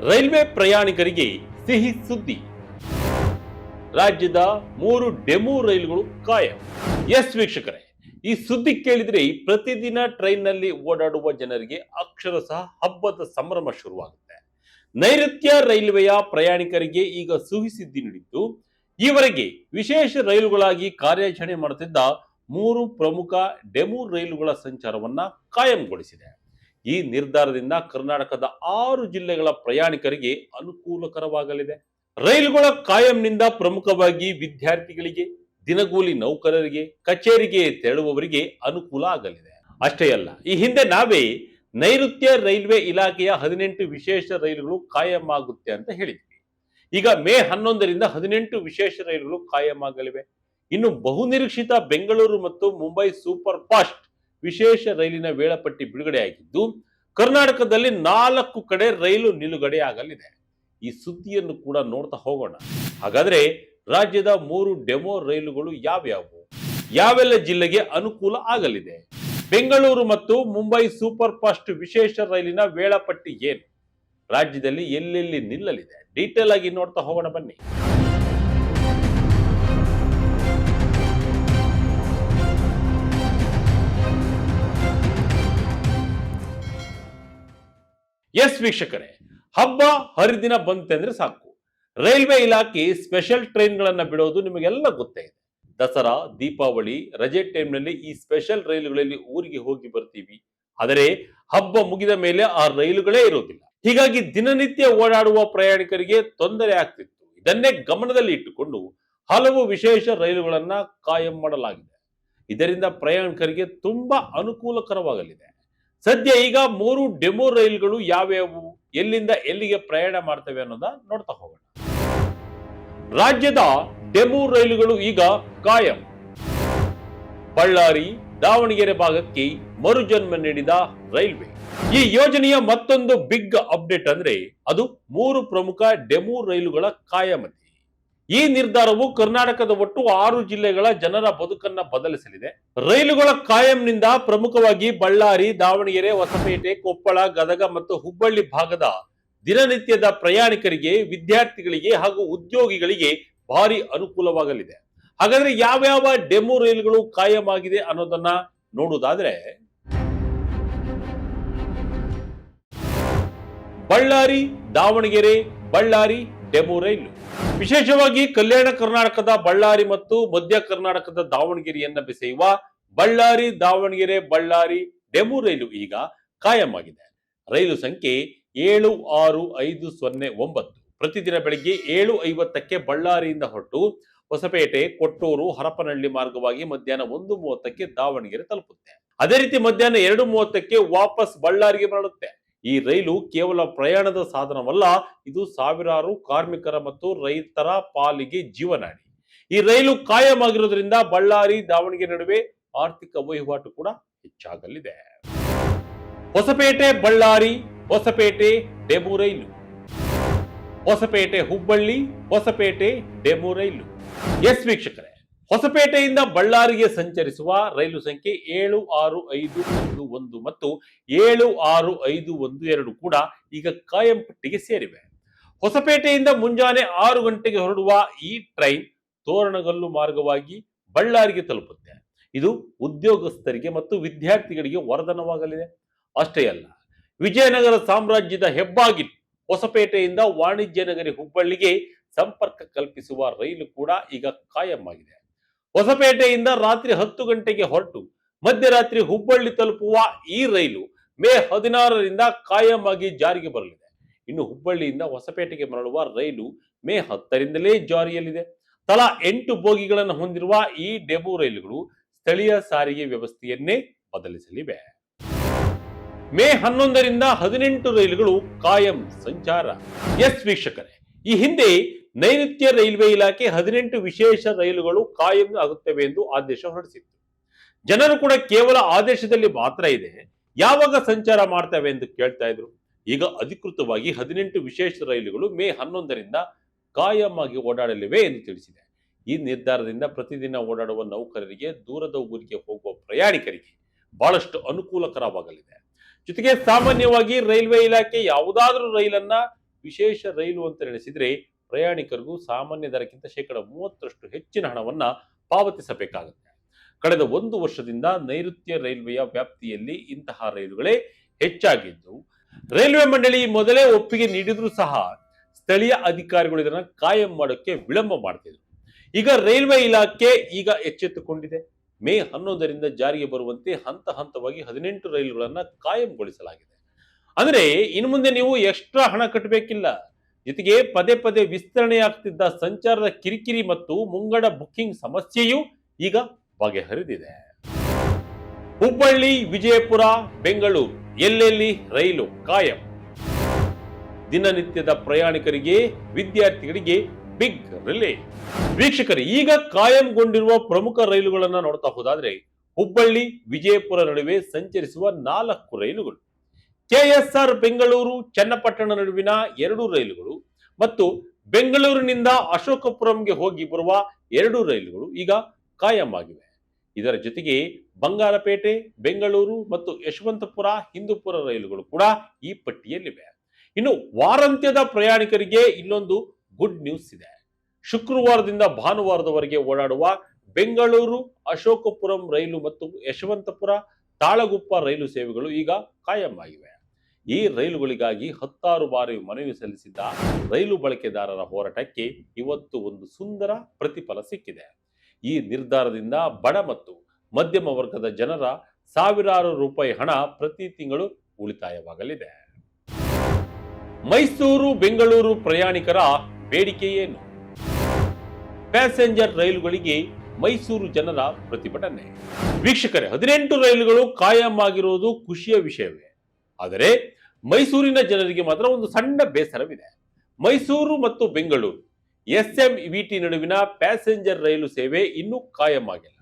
Railway ಪ್ರಯಾಣಿಕರಿಗೆ ಸಿಹಿ ಸುದ್ದಿ. ರಾಜ್ಯದ 3 ಡೆಮು ರೈಲುಗಳು ಕಾಯಂ. ಎಸ್ ವೀಕ್ಷಕರೇ, ಈ ಸುದ್ದಿ ಕೇಳಿದ್ರೆ ಪ್ರತಿದಿನ ಟ್ರೈನ್ನಲ್ಲಿ ಓಡಾಡುವ ಜನರಿಗೆ ಅಕ್ಷರಶಃ ಹಬ್ಬದ ಸಂಭ್ರಮ ಶುರುವಾಗುತ್ತೆ. ನೈಋತ್ಯ ರೈಲ್ವೆಯ ಪ್ರಯಾಣಿಕರಿಗೆ ಈಗ ಸಿಹಿ ಸುದ್ದಿ ನೀಡಿದ್ದು, ಈವರೆಗೆ ವಿಶೇಷ ರೈಲುಗಳಾಗಿ ಕಾರ್ಯಾಚರಣೆ ಮಾಡುತ್ತಿದ್ದ 3 ಪ್ರಮುಖ ಡೆಮು ರೈಲುಗಳ ಸಂಚಾರವನ್ನ ಕಾಯಂಗೊಳಿಸಿದೆ. ಈ ನಿರ್ಧಾರದಿಂದ ಕರ್ನಾಟಕದ 6 ಜಿಲ್ಲೆಗಳ ಪ್ರಯಾಣಿಕರಿಗೆ ಅನುಕೂಲಕರವಾಗಲಿದೆ. ರೈಲುಗಳ ಕಾಯಂನಿಂದ ಪ್ರಮುಖವಾಗಿ ವಿದ್ಯಾರ್ಥಿಗಳಿಗೆ, ದಿನಗೂಲಿ ನೌಕರರಿಗೆ, ಕಚೇರಿಗೆ ತೆರಳುವವರಿಗೆ ಅನುಕೂಲ ಆಗಲಿದೆ. ಅಷ್ಟೇ ಅಲ್ಲ, ಈ ಹಿಂದೆ ನಾವೇ ನೈಋತ್ಯ ರೈಲ್ವೆ ಇಲಾಖೆಯ 18 ವಿಶೇಷ ರೈಲುಗಳು ಕಾಯಂ ಆಗುತ್ತೆ ಅಂತ ಹೇಳಿದ್ವಿ. ಈಗ ಮೇ 11ರಿಂದ 18 ವಿಶೇಷ ರೈಲುಗಳು ಕಾಯಂ ಆಗಲಿವೆ. ಇನ್ನು ಬಹುನಿರೀಕ್ಷಿತ ಬೆಂಗಳೂರು ಮತ್ತು ಮುಂಬೈ ಸೂಪರ್ ಫಾಸ್ಟ್ ವಿಶೇಷ ರೈಲಿನ ವೇಳಾಪಟ್ಟಿ ಬಿಡುಗಡೆಯಾಗಿದ್ದು, ಕರ್ನಾಟಕದಲ್ಲಿ 4 ಕಡೆ ರೈಲು ನಿಲುಗಡೆ ಆಗಲಿದೆ. ಈ ಸುದ್ದಿಯನ್ನು ಕೂಡ ನೋಡ್ತಾ ಹೋಗೋಣ. ಹಾಗಾದ್ರೆ ರಾಜ್ಯದ 3 ಡೆಮೋ ರೈಲುಗಳು ಯಾವ್ಯಾವು, ಯಾವೆಲ್ಲ ಜಿಲ್ಲೆಗೆ ಅನುಕೂಲ ಆಗಲಿದೆ, ಬೆಂಗಳೂರು ಮತ್ತು ಮುಂಬೈ ಸೂಪರ್ ಫಾಸ್ಟ್ ವಿಶೇಷ ರೈಲಿನ ವೇಳಾಪಟ್ಟಿ ಏನು, ರಾಜ್ಯದಲ್ಲಿ ಎಲ್ಲೆಲ್ಲಿ ನಿಲ್ಲಲಿದೆ, ಡೀಟೇಲ್ ಆಗಿ ನೋಡ್ತಾ ಹೋಗೋಣ ಬನ್ನಿ. ಎಸ್ ವೀಕ್ಷಕರೇ, ಹಬ್ಬ ಹರಿದಿನ ಬಂತೆಂದ್ರೆ ಸಾಕು, ರೈಲ್ವೆ ಇಲಾಖೆ ಸ್ಪೆಷಲ್ ಟ್ರೈನ್ಗಳನ್ನ ಬಿಡೋದು ನಿಮಗೆಲ್ಲ ಗೊತ್ತೇ ಇದೆ. ದಸರಾ, ದೀಪಾವಳಿ ರಜೆ ಟೈಮ್ನಲ್ಲಿ ಈ ಸ್ಪೆಷಲ್ ರೈಲುಗಳಲ್ಲಿ ಊರಿಗೆ ಹೋಗಿ ಬರ್ತೀವಿ. ಆದರೆ ಹಬ್ಬ ಮುಗಿದ ಮೇಲೆ ಆ ರೈಲುಗಳೇ ಇರೋದಿಲ್ಲ. ಹೀಗಾಗಿ ದಿನನಿತ್ಯ ಓಡಾಡುವ ಪ್ರಯಾಣಿಕರಿಗೆ ತೊಂದರೆ ಆಗ್ತಿತ್ತು. ಇದನ್ನೇ ಗಮನದಲ್ಲಿ ಇಟ್ಟುಕೊಂಡು ಹಲವು ವಿಶೇಷ ರೈಲುಗಳನ್ನ ಕಾಯಂ ಮಾಡಲಾಗಿದೆ. ಇದರಿಂದ ಪ್ರಯಾಣಿಕರಿಗೆ ತುಂಬಾ ಅನುಕೂಲಕರವಾಗಲಿದೆ. ಸದ್ಯ ಈಗ 3 ಡೆಮೋ ರೈಲುಗಳು ಯಾವ್ಯಾವು, ಎಲ್ಲಿಂದ ಎಲ್ಲಿಗೆ ಪ್ರಯಾಣ ಮಾಡ್ತವೆ ಅನ್ನೋದ ನೋಡ್ತಾ ಹೋಗೋಣ. ರಾಜ್ಯದ ಡೆಮು ರೈಲುಗಳು ಈಗ ಕಾಯಂ. ಬಳ್ಳಾರಿ, ದಾವಣಗೆರೆ ಭಾಗಕ್ಕೆ ಮರುಜನ್ಮ ನೀಡಿದ ರೈಲ್ವೆ. ಈ ಯೋಜನೆಯ ಮತ್ತೊಂದು ಬಿಗ್ ಅಪ್ಡೇಟ್ ಅಂದ್ರೆ ಅದು 3 ಪ್ರಮುಖ ಡೆಮು ರೈಲುಗಳ ಕಾಯಮತಿ. ಈ ನಿರ್ಧಾರವು ಕರ್ನಾಟಕದ ಒಟ್ಟು 6 ಜಿಲ್ಲೆಗಳ ಜನರ ಬದುಕನ್ನ ಬದಲಿಸಲಿದೆ. ರೈಲುಗಳ ಕಾಯಂನಿಂದ ಪ್ರಮುಖವಾಗಿ ಬಳ್ಳಾರಿ, ದಾವಣಗೆರೆ, ಹೊಸಪೇಟೆ, ಕೊಪ್ಪಳ, ಗದಗ ಮತ್ತು ಹುಬ್ಬಳ್ಳಿ ಭಾಗದ ದಿನನಿತ್ಯದ ಪ್ರಯಾಣಿಕರಿಗೆ, ವಿದ್ಯಾರ್ಥಿಗಳಿಗೆ ಹಾಗೂ ಉದ್ಯೋಗಿಗಳಿಗೆ ಭಾರಿ ಅನುಕೂಲವಾಗಲಿದೆ. ಹಾಗಾದ್ರೆ ಯಾವ್ಯಾವ ಡೆಮೋ ರೈಲುಗಳು ಕಾಯಂ ಆಗಿದೆ ಅನ್ನೋದನ್ನ ನೋಡುವುದಾದ್ರೆ, ಬಳ್ಳಾರಿ ದಾವಣಗೆರೆ ಬಳ್ಳಾರಿ ಡೆಮೋ ರೈಲು. ವಿಶೇಷವಾಗಿ ಕಲ್ಯಾಣ ಕರ್ನಾಟಕದ ಬಳ್ಳಾರಿ ಮತ್ತು ಮಧ್ಯ ಕರ್ನಾಟಕದ ದಾವಣಗೆರೆಯನ್ನ ಬೆಸೆಯುವ ಬಳ್ಳಾರಿ ದಾವಣಗೆರೆ ಬಳ್ಳಾರಿ ಡೆಮು ರೈಲು ಈಗ ಕಾಯಂ ಆಗಿದೆ. ರೈಲು ಸಂಖ್ಯೆ 76509 ಪ್ರತಿದಿನ ಬೆಳಗ್ಗೆ 7:50ಕ್ಕೆ ಬಳ್ಳಾರಿಯಿಂದ ಹೊರಟು ಹೊಸಪೇಟೆ, ಕೊಟ್ಟೂರು, ಹರಪನಹಳ್ಳಿ ಮಾರ್ಗವಾಗಿ ಮಧ್ಯಾಹ್ನ 1:30ಕ್ಕೆ ದಾವಣಗೆರೆ ತಲುಪುತ್ತೆ. ಅದೇ ರೀತಿ ಮಧ್ಯಾಹ್ನ 2:30ಕ್ಕೆ ವಾಪಸ್ ಬಳ್ಳಾರಿಗೆ ಮರಳುತ್ತೆ. ಈ ರೈಲು ಕೇವಲ ಪ್ರಯಾಣದ ಸಾಧನವಲ್ಲ, ಇದು ಸಾವಿರಾರು ಕಾರ್ಮಿಕರ ಮತ್ತು ರೈತರ ಪಾಲಿಗೆ ಜೀವನಾಡಿ. ಈ ರೈಲು ಕಾಯಂ ಆಗಿರೋದ್ರಿಂದ ಬಳ್ಳಾರಿ ದಾವಣಗೆರೆ ನಡುವೆ ಆರ್ಥಿಕ ವಹಿವಾಟು ಕೂಡ ಹೆಚ್ಚಾಗಲಿದೆ. ಹೊಸಪೇಟೆ ಬಳ್ಳಾರಿ ಹೊಸಪೇಟೆ ಡೆಮು ರೈಲು. ಹೊಸಪೇಟೆ ಹುಬ್ಬಳ್ಳಿ ಹೊಸಪೇಟೆ ಡೆಮು ರೈಲು. ಎಸ್ ವೀಕ್ಷಕರೇ, ಹೊಸಪೇಟೆಯಿಂದ ಬಳ್ಳಾರಿಗೆ ಸಂಚರಿಸುವ ರೈಲು ಸಂಖ್ಯೆ 76511 ಮತ್ತು 76512 ಕೂಡ ಈಗ ಕಾಯಂ ಪಟ್ಟಿಗೆ ಸೇರಿವೆ. ಹೊಸಪೇಟೆಯಿಂದ ಮುಂಜಾನೆ 6 ಗಂಟೆಗೆ ಹೊರಡುವ ಈ ಟ್ರೈನ್ ತೋರಣಗಲ್ಲು ಮಾರ್ಗವಾಗಿ ಬಳ್ಳಾರಿಗೆ ತಲುಪುತ್ತೆ. ಇದು ಉದ್ಯೋಗಸ್ಥರಿಗೆ ಮತ್ತು ವಿದ್ಯಾರ್ಥಿಗಳಿಗೆ ವರದಾನವಾಗಲಿದೆ. ಅಷ್ಟೇ ಅಲ್ಲ, ವಿಜಯನಗರ ಸಾಮ್ರಾಜ್ಯದ ಹೆಬ್ಬಾಗಿಲು ಹೊಸಪೇಟೆಯಿಂದ ವಾಣಿಜ್ಯ ನಗರಿ ಹುಬ್ಬಳ್ಳಿಗೆ ಸಂಪರ್ಕ ಕಲ್ಪಿಸುವ ರೈಲು ಕೂಡ ಈಗ ಕಾಯಂ ಆಗಿದೆ. ಹೊಸಪೇಟೆಯಿಂದ ರಾತ್ರಿ 10 ಗಂಟೆಗೆ ಹೊರಟು ಮಧ್ಯರಾತ್ರಿ ಹುಬ್ಬಳ್ಳಿ ತಲುಪುವ ಈ ರೈಲು ಮೇ 16ರಿಂದ ಕಾಯಂ ಆಗಿ ಜಾರಿಗೆ ಬರಲಿದೆ. ಇನ್ನು ಹುಬ್ಬಳ್ಳಿಯಿಂದ ಹೊಸಪೇಟೆಗೆ ಮರಳುವ ರೈಲು ಮೇ 10ರಿಂದಲೇ ಜಾರಿಯಲ್ಲಿದೆ. ತಲಾ 8 ಬೋಗಿಗಳನ್ನು ಹೊಂದಿರುವ ಈ ಡೆಮು ರೈಲುಗಳು ಸ್ಥಳೀಯ ಸಾರಿಗೆ ವ್ಯವಸ್ಥೆಯನ್ನೇ ಬದಲಿಸಲಿವೆ. ಮೇ 11ರಿಂದ 18 ರೈಲುಗಳು ಕಾಯಂ ಸಂಚಾರ. ಎಸ್ ವೀಕ್ಷಕರೇ, ಈ ಹಿಂದೆ ನೈಋತ್ಯ ರೈಲ್ವೆ ಇಲಾಖೆ 18 ವಿಶೇಷ ರೈಲುಗಳು ಕಾಯಂ ಆಗುತ್ತವೆ ಎಂದು ಆದೇಶ ಹೊರಡಿಸಿತ್ತು. ಜನರು ಕೂಡ ಕೇವಲ ಆದೇಶದಲ್ಲಿ ಮಾತ್ರ ಇದೆ, ಯಾವಾಗ ಸಂಚಾರ ಮಾಡ್ತವೆ ಎಂದು ಕೇಳ್ತಾ ಇದ್ರು. ಈಗ ಅಧಿಕೃತವಾಗಿ 18 ವಿಶೇಷ ರೈಲುಗಳು ಮೇ 11ರಿಂದ ಕಾಯಂ ಆಗಿ ಓಡಾಡಲಿವೆ ಎಂದು ತಿಳಿಸಿದೆ. ಈ ನಿರ್ಧಾರದಿಂದ ಪ್ರತಿದಿನ ಓಡಾಡುವ ನೌಕರರಿಗೆ, ದೂರದ ಊರಿಗೆ ಹೋಗುವ ಪ್ರಯಾಣಿಕರಿಗೆ ಬಹಳಷ್ಟು ಅನುಕೂಲಕರವಾಗಲಿದೆ. ಜೊತೆಗೆ ಸಾಮಾನ್ಯವಾಗಿ ರೈಲ್ವೆ ಇಲಾಖೆ ಯಾವುದಾದ್ರೂ ರೈಲನ್ನ ವಿಶೇಷ ರೈಲು ಅಂತ ನಡೆಸಿದರೆ ಪ್ರಯಾಣಿಕರಿಗೂ ಸಾಮಾನ್ಯ ದರಕ್ಕಿಂತ 30% ಹೆಚ್ಚಿನ ಹಣವನ್ನ ಪಾವತಿಸಬೇಕಾಗುತ್ತೆ. ಕಳೆದ 1 ವರ್ಷದಿಂದ ನೈಋತ್ಯ ರೈಲ್ವೆಯ ವ್ಯಾಪ್ತಿಯಲ್ಲಿ ಇಂತಹ ರೈಲುಗಳೇ ಹೆಚ್ಚಾಗಿದ್ದು, ರೈಲ್ವೆ ಮಂಡಳಿ ಮೊದಲೇ ಒಪ್ಪಿಗೆ ನೀಡಿದ್ರೂ ಸಹ ಸ್ಥಳೀಯ ಅಧಿಕಾರಿಗಳು ಇದನ್ನ ಕಾಯಂ ಮಾಡೋಕ್ಕೆ ವಿಳಂಬ ಮಾಡ್ತಿದ್ರು. ಈಗ ರೈಲ್ವೆ ಇಲಾಖೆ ಎಚ್ಚೆತ್ತುಕೊಂಡಿದೆ. ಮೇ 11ರಿಂದ ಜಾರಿಗೆ ಬರುವಂತೆ ಹಂತ ಹಂತವಾಗಿ 18 ರೈಲುಗಳನ್ನ ಕಾಯಂಗೊಳಿಸಲಾಗಿದೆ. ಅಂದ್ರೆ ಇನ್ನು ಮುಂದೆ ನೀವು ಎಕ್ಸ್ಟ್ರಾ ಹಣ ಕಟ್ಟಬೇಕಿಲ್ಲ. ಜೊತೆಗೆ ಪದೇ ಪದೇ ವಿಸ್ತರಣೆಯಾಗ್ತಿದ್ದ ಸಂಚಾರದ ಕಿರಿಕಿರಿ ಮತ್ತು ಮುಂಗಡ ಬುಕ್ಕಿಂಗ್ ಸಮಸ್ಯೆಯೂ ಈಗ ಬಗೆಹರಿದಿದೆ. ಹುಬ್ಬಳ್ಳಿ, ವಿಜಯಪುರ, ಬೆಂಗಳೂರು ಎಲ್ಲೆಲ್ಲಿ ರೈಲು ಕಾಯಂ. ದಿನನಿತ್ಯದ ಪ್ರಯಾಣಿಕರಿಗೆ, ವಿದ್ಯಾರ್ಥಿಗಳಿಗೆ ಬಿಗ್ ರಿಲೀಫ್. ವೀಕ್ಷಕರೇ, ಈಗ ಕಾಯಂಗೊಂಡಿರುವ ಪ್ರಮುಖ ರೈಲುಗಳನ್ನು ನೋಡ್ತಾ ಹೋದಾದ್ರೆ ಹುಬ್ಬಳ್ಳಿ, ವಿಜಯಪುರ ನಡುವೆ ಸಂಚರಿಸುವ 4 ರೈಲುಗಳು, ಕೆಎಸ್ಆರ್ ಬೆಂಗಳೂರು, ಚನ್ನಪಟ್ಟಣ ನಡುವಿನ 2 ರೈಲುಗಳು ಮತ್ತು ಬೆಂಗಳೂರಿನಿಂದ ಅಶೋಕಪುರಂಗೆ ಹೋಗಿ ಬರುವ 2 ರೈಲುಗಳು ಈಗ ಕಾಯಂ ಆಗಿವೆ. ಇದರ ಜೊತೆಗೆ ಬಂಗಾರಪೇಟೆ, ಬೆಂಗಳೂರು ಮತ್ತು ಯಶವಂತಪುರ, ಹಿಂದೂಪುರ ರೈಲುಗಳು ಕೂಡ ಈ ಪಟ್ಟಿಯಲ್ಲಿವೆ. ಇನ್ನು ವಾರಾಂತ್ಯದ ಪ್ರಯಾಣಿಕರಿಗೆ ಇಲ್ಲೊಂದು ಗುಡ್ ನ್ಯೂಸ್ ಇದೆ. ಶುಕ್ರವಾರದಿಂದ ಭಾನುವಾರದವರೆಗೆ ಓಡಾಡುವ ಬೆಂಗಳೂರು, ಅಶೋಕಪುರಂ ರೈಲು ಮತ್ತು ಯಶವಂತಪುರ, ತಾಳಗುಪ್ಪ ರೈಲು ಸೇವೆಗಳು ಈಗ ಕಾಯಂ ಆಗಿವೆ. ಈ ರೈಲುಗಳಿಗಾಗಿ 10 ಬಾರಿ ಮನವಿ ಸಲ್ಲಿಸಿದ್ದ ರೈಲು ಬಳಕೆದಾರರ ಹೋರಾಟಕ್ಕೆ ಇವತ್ತು ಒಂದು ಸುಂದರ ಪ್ರತಿಫಲ ಸಿಕ್ಕಿದೆ. ಈ ನಿರ್ಧಾರದಿಂದ ಬಡ ಮತ್ತು ಮಧ್ಯಮ ವರ್ಗದ ಜನರ ಸಾವಿರಾರು ರೂಪಾಯಿ ಹಣ ಪ್ರತಿ ತಿಂಗಳು ಉಳಿತಾಯವಾಗಲಿದೆ. ಮೈಸೂರು, ಬೆಂಗಳೂರು ಪ್ರಯಾಣಿಕರ ಬೇಡಿಕೆ ಏನು? ಪ್ಯಾಸೆಂಜರ್ ರೈಲುಗಳಿಗೆ ಮೈಸೂರು ಜನರ ಪ್ರತಿಭಟನೆ. ವೀಕ್ಷಕರೇ, 18 ರೈಲುಗಳು ಕಾಯಂ ಆಗಿರುವುದು ಖುಷಿಯ ವಿಷಯವೇ. ಆದರೆ ಮೈಸೂರಿನ ಜನರಿಗೆ ಮಾತ್ರ ಒಂದು ಸಣ್ಣ ಬೇಸರವಿದೆ. ಮೈಸೂರು ಮತ್ತು ಬೆಂಗಳೂರು ಎಸ್ಎಂವಿಟಿ ನಡುವಿನ ಪ್ಯಾಸೆಂಜರ್ ರೈಲು ಸೇವೆ ಇನ್ನೂ ಕಾಯಂ ಆಗಿಲ್ಲ.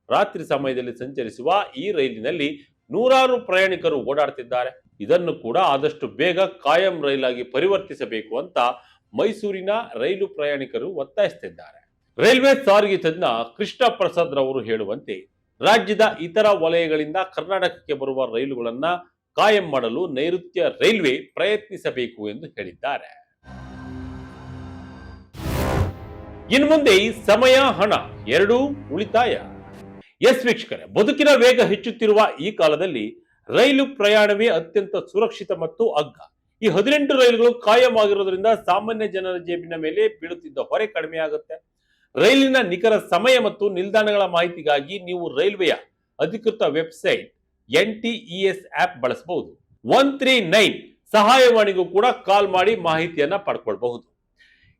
ರಾತ್ರಿ ಸಮಯದಲ್ಲಿ ಸಂಚರಿಸುವ ಈ ರೈಲಿನಲ್ಲಿ 100 ಪ್ರಯಾಣಿಕರು ಓಡಾಡ್ತಿದ್ದಾರೆ. ಇದನ್ನು ಕೂಡ ಆದಷ್ಟು ಬೇಗ ಕಾಯಂ ರೈಲಾಗಿ ಪರಿವರ್ತಿಸಬೇಕು ಅಂತ ಮೈಸೂರಿನ ರೈಲು ಪ್ರಯಾಣಿಕರು ಒತ್ತಾಯಿಸುತ್ತಿದ್ದಾರೆ. ರೈಲ್ವೆ ಸಾರಿಗೆ ತಜ್ಞ ಕೃಷ್ಣ ಪ್ರಸಾದ್ ರವರು ಹೇಳುವಂತೆ, ರಾಜ್ಯದ ಇತರ ವಲಯಗಳಿಂದ ಕರ್ನಾಟಕಕ್ಕೆ ಬರುವ ರೈಲುಗಳನ್ನ ಕಾಯಂ ಮಾಡಲು ನೈಋತ್ಯ ರೈಲ್ವೆ ಪ್ರಯತ್ನಿಸಬೇಕು ಎಂದು ಹೇಳಿದ್ದಾರೆ. ಇನ್ನು ಮುಂದೆ ಸಮಯ, ಹಣ ಎರಡೂ ಉಳಿತಾಯ. ಎಸ್ ವೀಕ್ಷಕರೇ, ಬದುಕಿನ ವೇಗ ಹೆಚ್ಚುತ್ತಿರುವ ಈ ಕಾಲದಲ್ಲಿ ರೈಲು ಪ್ರಯಾಣವೇ ಅತ್ಯಂತ ಸುರಕ್ಷಿತ ಮತ್ತು ಅಗ್ಗ. ಈ 18 ರೈಲುಗಳು ಕಾಯಂ ಆಗಿರೋದ್ರಿಂದ ಸಾಮಾನ್ಯ ಜನರ ಜೇಬಿನ ಮೇಲೆ ಬೀಳುತ್ತಿದ್ದ ಹೊರೆ ಕಡಿಮೆ ಆಗುತ್ತೆ. ರೈಲಿನ ನಿಖರ ಸಮಯ ಮತ್ತು ನಿಲ್ದಾಣಗಳ ಮಾಹಿತಿಗಾಗಿ ನೀವು ರೈಲ್ವೆಯ ಅಧಿಕೃತ ವೆಬ್ಸೈಟ್ NTES ಆಪ್ ಬಳಸಬಹುದು. 139 ಸಹಾಯವಾಣಿಗೂ ಕೂಡ ಕಾಲ್ ಮಾಡಿ ಮಾಹಿತಿಯನ್ನ ಪಡ್ಕೊಳ್ಬಹುದು.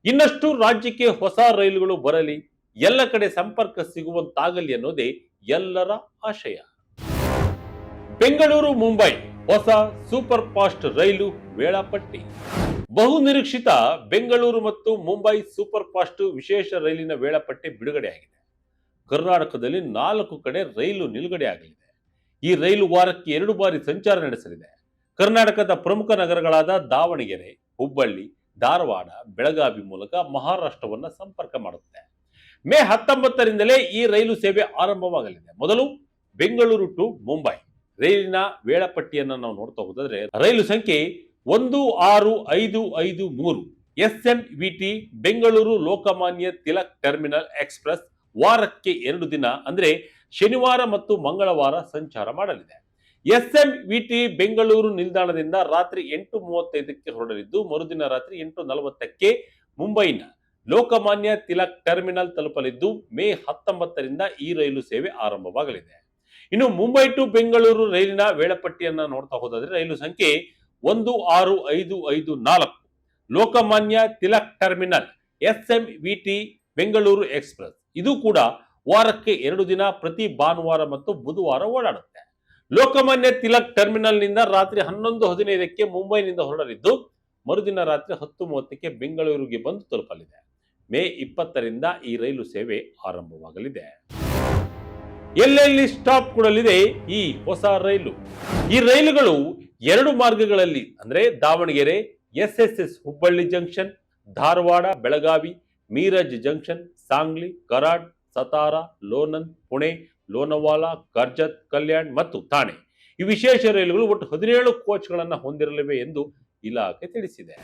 ಇನ್ನಷ್ಟು ರಾಜ್ಯಕ್ಕೆ ಹೊಸ ರೈಲುಗಳು ಬರಲಿ, ಎಲ್ಲ ಕಡೆ ಸಂಪರ್ಕ ಸಿಗುವಂತಾಗಲಿ ಅನ್ನೋದೇ ಎಲ್ಲರ ಆಶಯ. ಬೆಂಗಳೂರು ಮುಂಬೈ ಹೊಸ ಸೂಪರ್ ಫಾಸ್ಟ್ ರೈಲು ವೇಳಾಪಟ್ಟಿ. ಬಹು ನಿರೀಕ್ಷಿತ ಬೆಂಗಳೂರು ಮತ್ತು ಮುಂಬೈ ಸೂಪರ್ ಫಾಸ್ಟ್ ವಿಶೇಷ ರೈಲಿನ ವೇಳಾಪಟ್ಟಿ ಬಿಡುಗಡೆಯಾಗಿದೆ. ಕರ್ನಾಟಕದಲ್ಲಿ 4 ಕಡೆ ರೈಲು ನಿಲುಗಡೆ ಆಗಲಿದೆ. ಈ ರೈಲು ವಾರಕ್ಕೆ 2 ಬಾರಿ ಸಂಚಾರ ನಡೆಸಲಿದೆ. ಕರ್ನಾಟಕದ ಪ್ರಮುಖ ನಗರಗಳಾದ ದಾವಣಗೆರೆ, ಹುಬ್ಬಳ್ಳಿ, ಧಾರವಾಡ, ಬೆಳಗಾವಿ ಮೂಲಕ ಮಹಾರಾಷ್ಟ್ರವನ್ನ ಸಂಪರ್ಕ ಮಾಡುತ್ತೆ. ಮೇ 19ರಿಂದಲೇ ಈ ರೈಲು ಸೇವೆ ಆರಂಭವಾಗಲಿದೆ. ಮೊದಲು ಬೆಂಗಳೂರು ಟು ಮುಂಬೈ ರೈಲಿನ ವೇಳಾಪಟ್ಟಿಯನ್ನು ನಾವು ನೋಡ್ತಾ ಹೋದರೆ ರೈಲು ಸಂಖ್ಯೆ 16553 SMVT Bengaluru Lokmanya Tilak terminal express ವಾರಕ್ಕೆ 2 ದಿನ ಅಂದ್ರೆ ಶನಿವಾರ ಮತ್ತು ಮಂಗಳವಾರ ಸಂಚಾರ ಮಾಡಲಿದೆ. SMVT ಬೆಂಗಳೂರು ನಿಲ್ದಾಣದಿಂದ ರಾತ್ರಿ 8:35ಕ್ಕೆ ಹೊರಡಲಿದ್ದು ಮರುದಿನ ರಾತ್ರಿ 8:40ಕ್ಕೆ ಮುಂಬೈನ ಲೋಕಮಾನ್ಯ ತಿಲಕ್ ಟರ್ಮಿನಲ್ ತಲುಪಲಿದ್ದು ಮೇ 19ರಿಂದ ಈ ರೈಲು ಸೇವೆ ಆರಂಭವಾಗಲಿದೆ. ಇನ್ನು ಮುಂಬೈ ಟು ಬೆಂಗಳೂರು ರೈಲಿನ ವೇಳಾಪಟ್ಟಿಯನ್ನ ನೋಡ್ತಾ ಹೋದಾದ್ರೆ ರೈಲು ಸಂಖ್ಯೆ 16554 Lokmanya Tilak terminal SMVT Bengaluru express ಇದು ಕೂಡ ವಾರಕ್ಕೆ 2 ದಿನ ಪ್ರತಿ ಭಾನುವಾರ ಮತ್ತು ಬುಧವಾರ ಓಡಾಡುತ್ತೆ. ಲೋಕಮಾನ್ಯ ತಿಲಕ್ ಟರ್ಮಿನಲ್ ನಿಂದ ರಾತ್ರಿ 11:15ಕ್ಕೆ ಮುಂಬೈನಿಂದ ಹೊರಡಲಿದ್ದು ಮರುದಿನ ರಾತ್ರಿ 10:30ಕ್ಕೆ ಬೆಂಗಳೂರಿಗೆ ಬಂದು ತಲುಪಲಿದೆ. ಮೇ 20ರಿಂದ ಈ ರೈಲು ಸೇವೆ ಆರಂಭವಾಗಲಿದೆ. ಎಲ್ಲೆಲ್ಲಿ ಸ್ಟಾಪ್ ಕೊಡಲಿದೆ ಈ ಹೊಸ ರೈಲು? ಈ ರೈಲುಗಳು 2 ಮಾರ್ಗಗಳಲ್ಲಿ ಅಂದ್ರೆ Davangere SSS Hubballi junction, Dharwad Belagavi Miraj junction, Sangli, Karad, Satara, Lonand, Pune, Lonavala, Karjat, Kalyan ಮತ್ತು ಥಾಣೆ ಈ ವಿಶೇಷ ರೈಲುಗಳು ಒಟ್ಟು 17 ಕೋಚ್ಗಳನ್ನು ಹೊಂದಿರಲಿವೆ ಎಂದು ಇಲಾಖೆ ತಿಳಿಸಿದೆ.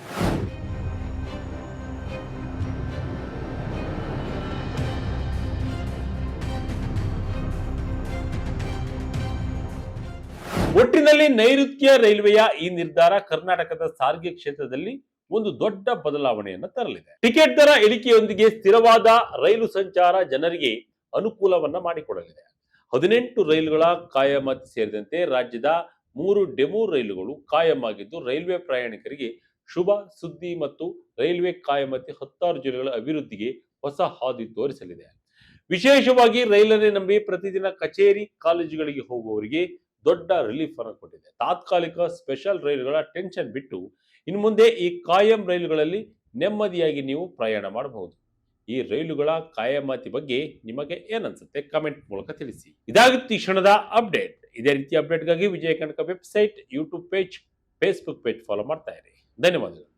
ಒಟ್ಟಿನಲ್ಲಿ ನೈಋತ್ಯ ರೈಲ್ವೆಯ ಈ ನಿರ್ಧಾರ ಕರ್ನಾಟಕದ ಸಾರಿಗೆ ಕ್ಷೇತ್ರದಲ್ಲಿ ಒಂದು ದೊಡ್ಡ ಬದಲಾವಣೆಯನ್ನು ತರಲಿದೆ. ಟಿಕೆಟ್ ದರ ಇಳಿಕೆಯೊಂದಿಗೆ ಸ್ಥಿರವಾದ ರೈಲು ಸಂಚಾರ ಜನರಿಗೆ ಅನುಕೂಲವನ್ನ ಮಾಡಿಕೊಡಲಿದೆ. 18 ರೈಲುಗಳ ಕಾಯಮಾತಿ ಸೇರಿದಂತೆ ರಾಜ್ಯದ 3 ಡೆಮು ರೈಲುಗಳು ಕಾಯಂ ಆಗಿದ್ದು, ರೈಲ್ವೆ ಪ್ರಯಾಣಿಕರಿಗೆ ಶುಭ ಸುದ್ದಿ ಮತ್ತು ರೈಲ್ವೆ ಕಾಯಮಾತಿ 16 ಜಿಲ್ಲೆಗಳ ಅಭಿವೃದ್ಧಿಗೆ ಹೊಸ ಹಾದಿ ತೋರಿಸಲಿದೆ. ವಿಶೇಷವಾಗಿ ರೈಲನ್ನೇ ನಂಬಿ ಪ್ರತಿದಿನ ಕಚೇರಿ ಕಾಲೇಜುಗಳಿಗೆ ಹೋಗುವವರಿಗೆ ದೊಡ್ಡ ರಿಲೀಫ್ ಅನ್ನು ಕೊಟ್ಟಿದೆ. ತಾತ್ಕಾಲಿಕ ಸ್ಪೆಷಲ್ ರೈಲುಗಳ ಟೆನ್ಷನ್ ಬಿಟ್ಟು ಇನ್ನು ಮುಂದೆ ಈ ಕಾಯಂ ರೈಲುಗಳಲ್ಲಿ ನೆಮ್ಮದಿಯಾಗಿ ನೀವು ಪ್ರಯಾಣ ಮಾಡಬಹುದು. ಈ ರೈಲುಗಳ ಕಾಯಮಾತಿ ಬಗ್ಗೆ ನಿಮಗೆ ಏನನ್ಸುತ್ತೆ ಕಮೆಂಟ್ ಮೂಲಕ ತಿಳಿಸಿ. ಇದಾಗಿತ್ತು ಈ ಕ್ಷಣದ ಅಪ್ಡೇಟ್. ಇದೇ ರೀತಿ ಅಪ್ಡೇಟ್ಗಾಗಿ Vijaya Kanaka website, YouTube page, Facebook page follow ಮಾಡ್ತಾ ಇರಿ. ಧನ್ಯವಾದಗಳು.